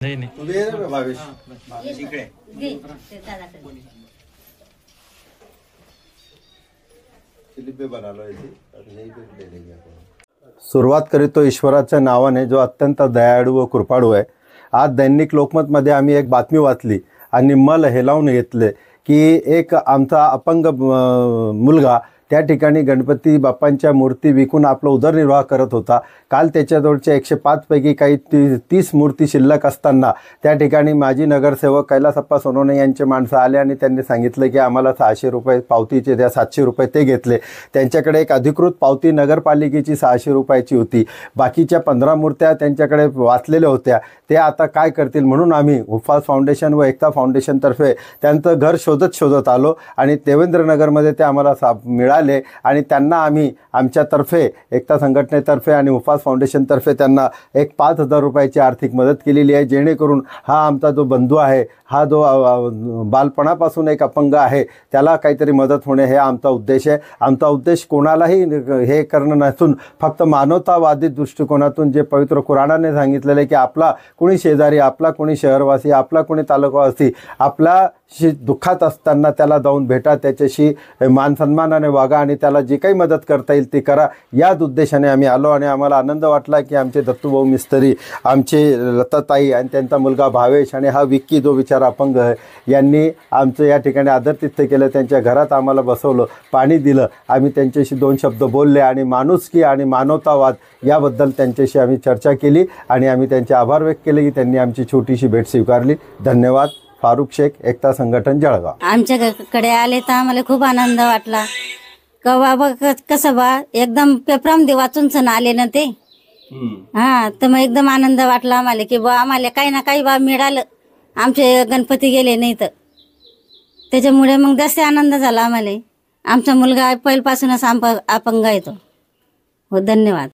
नाही नाही तू ये रे भावेश इकडे क्लिपे बना लो ऐसी और यही पे ले लेंगे आपण। सुरुवात करीतो ईश्वराच्या नावाने जो अत्यंत दयाळू व कृपाळू आहे। आज दैनिक लोकमतमध्ये आम्ही एक बातमी वाचली आणि मला हेलावून घेतले की एक आमचा अपंग मुलगा त्या ठिकाणी गणपती बाप्पांच्या मूर्ती विकून आपला उदरनिर्वाह करत होता। काल त्याच्याजवळच्या 105 पैकी काही 30 मूर्ती शिल्लक असताना त्या ठिकाणी माजी नगरसेवक कैलासप्पा सोनवणे यांचे माणसं आले आणि त्यांनी सांगितलं की आम्हाला 600 रुपये पावतीचे द्या। 700 रुपये ते घेतले। त्यांच्याकडे एक अधिकृत पावती नगरपालिकेची 600 रुपयाची होती। बाकीच्या 15 मूर्त्या त्यांच्याकडे वाचलेल्या होत्या। ते आता काय करतील म्हणून आम्ही उफास फाउंडेशन व एकता फाउंडेशन तर्फे त्यांचं घर शोधत आलो आणि देवेंद्रनगरमध्ये ते आम्हाला मिळाले आणि त्यांना आम्ही आमच्यातर्फे एकता संघटनेतर्फे आणि उफास फाउंडेशनतर्फे त्यांना एक 5000 रुपयाची आर्थिक मदत केलेली आहे, जेणेकरून हा आमचा जो बंधू आहे, हा जो बालपणापासून एक अपंग आहे, त्याला काहीतरी मदत होणे हे आमचा उद्देश आहे। आमचा उद्देश कोणालाही हे करणं नसून फक्त मानवतावादी दृष्टिकोनातून जे पवित्र कुराणाने सांगितलेलं आहे की आपला कोणी शेजारी, आपला कोणी शहरवासी, आपला कोणी तालुकावासी आपला दुःखात असताना त्याला जाऊन भेटा, त्याच्याशी मानसन्मानाने वागा आणि त्याला जी काही मदत करता येईल ती करा, याच उद्देशाने आम्ही आलो। आणि आम्हाला आनंद वाटला की आमचे दत्तूभाऊ मिस्त्री, आमचे लताताई आणि त्यांचा मुलगा भावेश आणि हा विक्की जो बिचारा अपंग आहे, यांनी आमचं या ठिकाणी आदरातिथ्य केलं। त्यांच्या घरात आम्हाला बसवलं, पाणी दिलं, आम्ही त्यांच्याशी 2 शब्द बोलले आणि माणुसकी आणि मानवतावाद याबद्दल त्यांच्याशी आम्ही चर्चा केली आणि आम्ही त्यांचे आभार व्यक्त केले की त्यांनी आमची छोटीशी भेट स्वीकारली। धन्यवाद। फारुख शेख, एकता संघटन, जळगाव। आमच्याकडे आले तर आम्हाला खूप आनंद वाटला का बाबा कसं बा एकदम पेपरामध्ये वाचून आले ना ते, हा तर मग एकदम आनंद वाटला आम्हाला की बा आम्हाला काही ना काही बा मिळालं, आमचे गणपती गेले नाही तर त्याच्यामुळे मग जास्त आनंद झाला आम्हाला। आमचा मुलगा पहिल्यापासूनच अपंग आहे तो। हो, धन्यवाद।